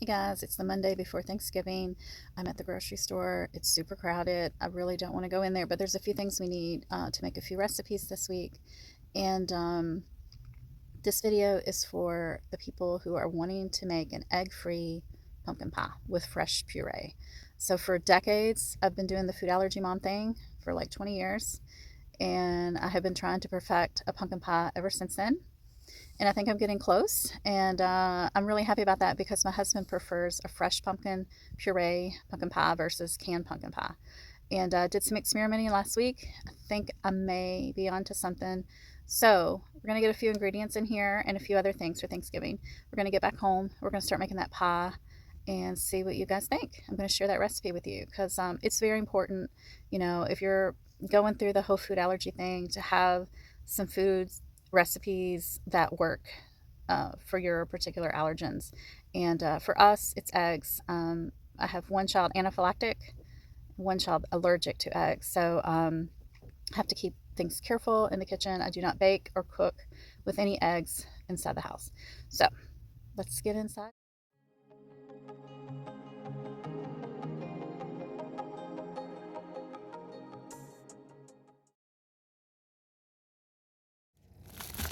Hey guys, it's the Monday before Thanksgiving. I'm at the grocery store. It's super crowded. I really don't want to go in there, but there's a few things we need to make a few recipes this week. And this video is for the people who are wanting to make an egg-free pumpkin pie with fresh puree. So for decades, I've been doing the food allergy mom thing for like 20 years, and I have been trying to perfect a pumpkin pie ever since then, and I think I'm getting close. And I'm really happy about that because my husband prefers a fresh pumpkin puree pumpkin pie versus canned pumpkin pie. And did some experimenting last week. I think I may be onto something. So we're gonna get a few ingredients in here and a few other things for Thanksgiving. We're gonna get back home. We're gonna start making that pie and see what you guys think. I'm gonna share that recipe with you because it's very important, if you're going through the whole food allergy thing, to have some foods recipes that work for your particular allergens. And for us, it's eggs. I have one child anaphylactic, one child allergic to eggs. So I have to keep things careful in the kitchen. I do not bake or cook with any eggs inside the house. So let's get inside.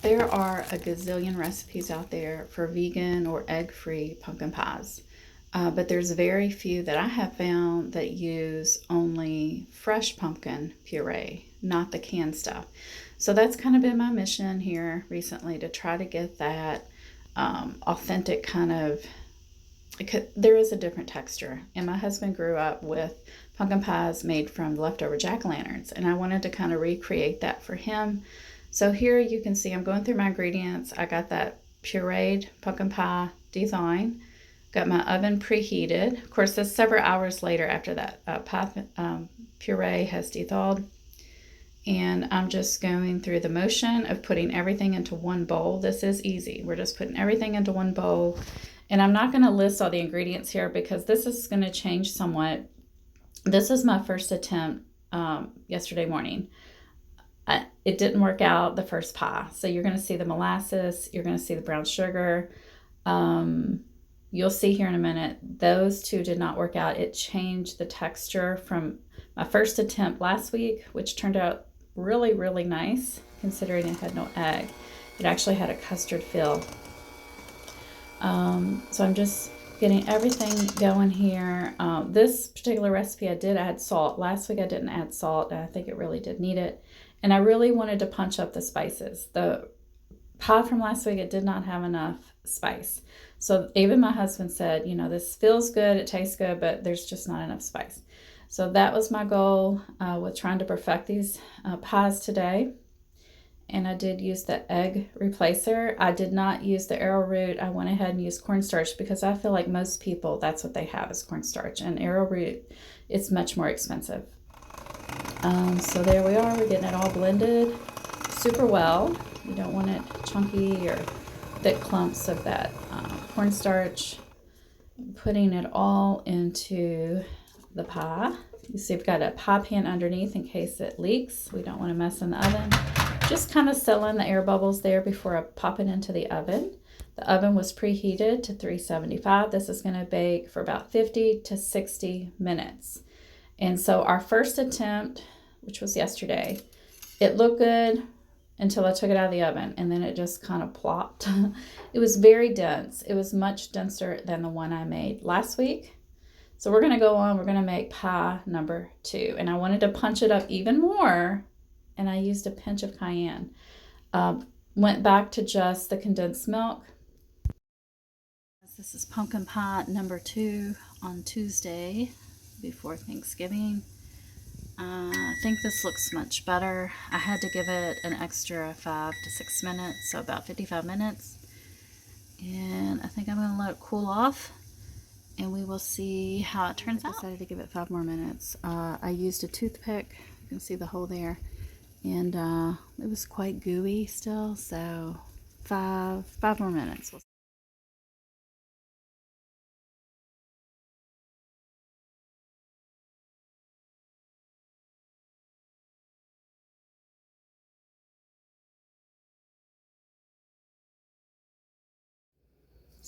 There are a gazillion recipes out there for vegan or egg-free pumpkin pies. But there's very few that I have found that use only fresh pumpkin puree, not the canned stuff. So that's kind of been my mission here recently, to try to get that authentic kind of, there is a different texture. And my husband grew up with pumpkin pies made from leftover jack-o'-lanterns, and I wanted to kind of recreate that for him. So here you can see I'm going through my ingredients. I got that pureed pumpkin pie dethawing. Got my oven preheated. Of course, this several hours later after that puree has thawed. And I'm just going through the motion of putting everything into one bowl. This is easy. We're just putting everything into one bowl. And I'm not going to list all the ingredients here because this is going to change somewhat. This is my first attempt yesterday morning. It didn't work out the first pie. So you're going to see the molasses. You're going to see the brown sugar. You'll see here in a minute, those two did not work out. It changed the texture from my first attempt last week, which turned out really, really nice considering it had no egg. It actually had a custard feel. So I'm just getting everything going here. This particular recipe I did add salt. Last week I didn't add salt, and I think it really did need it. And I really wanted to punch up the spices. The pie from last week, it did not have enough spice. So even my husband said, this feels good, it tastes good, but there's just not enough spice. So that was my goal with trying to perfect these pies today. And I did use the egg replacer. I did not use the arrowroot. I went ahead and used cornstarch because I feel like most people, that's what they have is cornstarch. And arrowroot, it's much more expensive. So there we are. We're getting it all blended super well. You don't want it chunky or thick clumps of that cornstarch. Putting it all into the pie. You see I've got a pie pan underneath in case it leaks. We don't want to mess in the oven. Just kind of sealing the air bubbles there before I pop it into the oven. The oven was preheated to 375. This is going to bake for about 50 to 60 minutes. And so our first attempt, which was yesterday, it looked good until I took it out of the oven, and then it just kind of plopped. It was very dense. It was much denser than the one I made last week. So we're going to go on. We're going to make pie number 2. And I wanted to punch it up even more, and I used a pinch of cayenne. Went back to just the condensed milk. This is pumpkin pie number 2 on Tuesday before Thanksgiving. I think this looks much better. I had to give it an extra 5 to 6 minutes, so about 55 minutes. And I think I'm going to let it cool off, and we will see how it turns out. I decided to give it 5 more minutes. I used a toothpick. You can see the hole there. And it was quite gooey still, so 5 more minutes.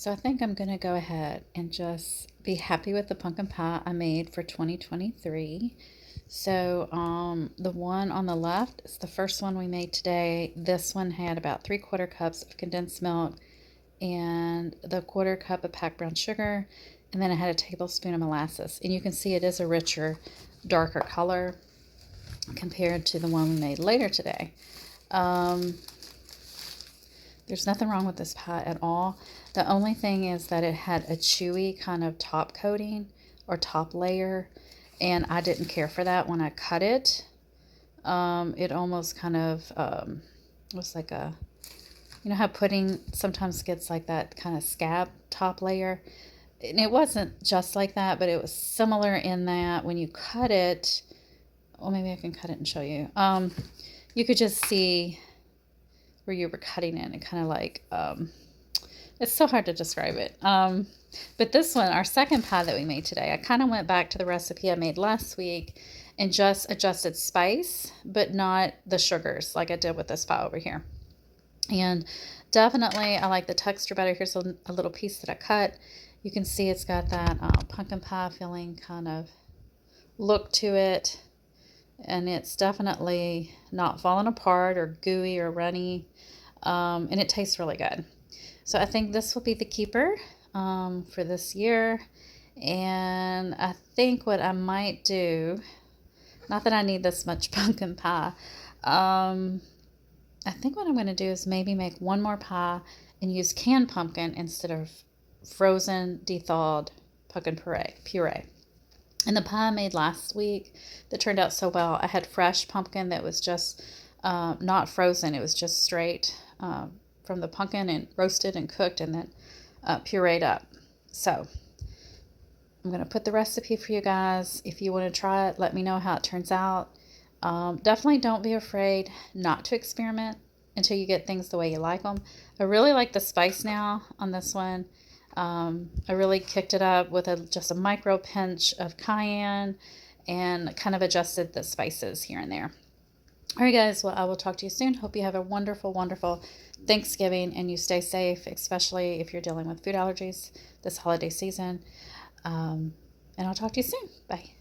So I think I'm going to go ahead and just be happy with the pumpkin pie I made for 2023. So the one on the left is the first one we made today. This one had about 3/4 cups of condensed milk and the 1/4 cup of packed brown sugar. And then I had a tablespoon of molasses. And you can see it is a richer, darker color compared to the one we made later today. There's nothing wrong with this pie at all. The only thing is that it had a chewy kind of top coating or top layer, and I didn't care for that when I cut it. It almost kind of was like a, you know how pudding sometimes gets like that kind of scab top layer? And it wasn't just like that, but it was similar in that when you cut it, well, maybe I can cut it and show you. You could just see where you were cutting it, and kind of like, it's so hard to describe it. But this one, our second pie that we made today, I kind of went back to the recipe I made last week and just adjusted spice, but not the sugars like I did with this pie over here. And definitely I like the texture better. Here's a little piece that I cut. You can see it's got that pumpkin pie feeling kind of look to it. And it's definitely not falling apart or gooey or runny. And it tastes really good. So I think this will be the keeper for this year. And I think what I might do, not that I need this much pumpkin pie, I think what I'm going to do is maybe make one more pie and use canned pumpkin instead of frozen, de-thawed pumpkin puree. And the pie I made last week that turned out so well, I had fresh pumpkin that was just not frozen. It was just straight from the pumpkin and roasted and cooked and then pureed up. So I'm going to put the recipe for you guys. If you want to try it, let me know how it turns out. Definitely don't be afraid not to experiment until you get things the way you like them. I really like the spice now on this one. I really kicked it up with just a micro pinch of cayenne and kind of adjusted the spices here and there. All right, guys. Well, I will talk to you soon. Hope you have a wonderful, wonderful Thanksgiving and you stay safe, especially if you're dealing with food allergies this holiday season. And I'll talk to you soon. Bye.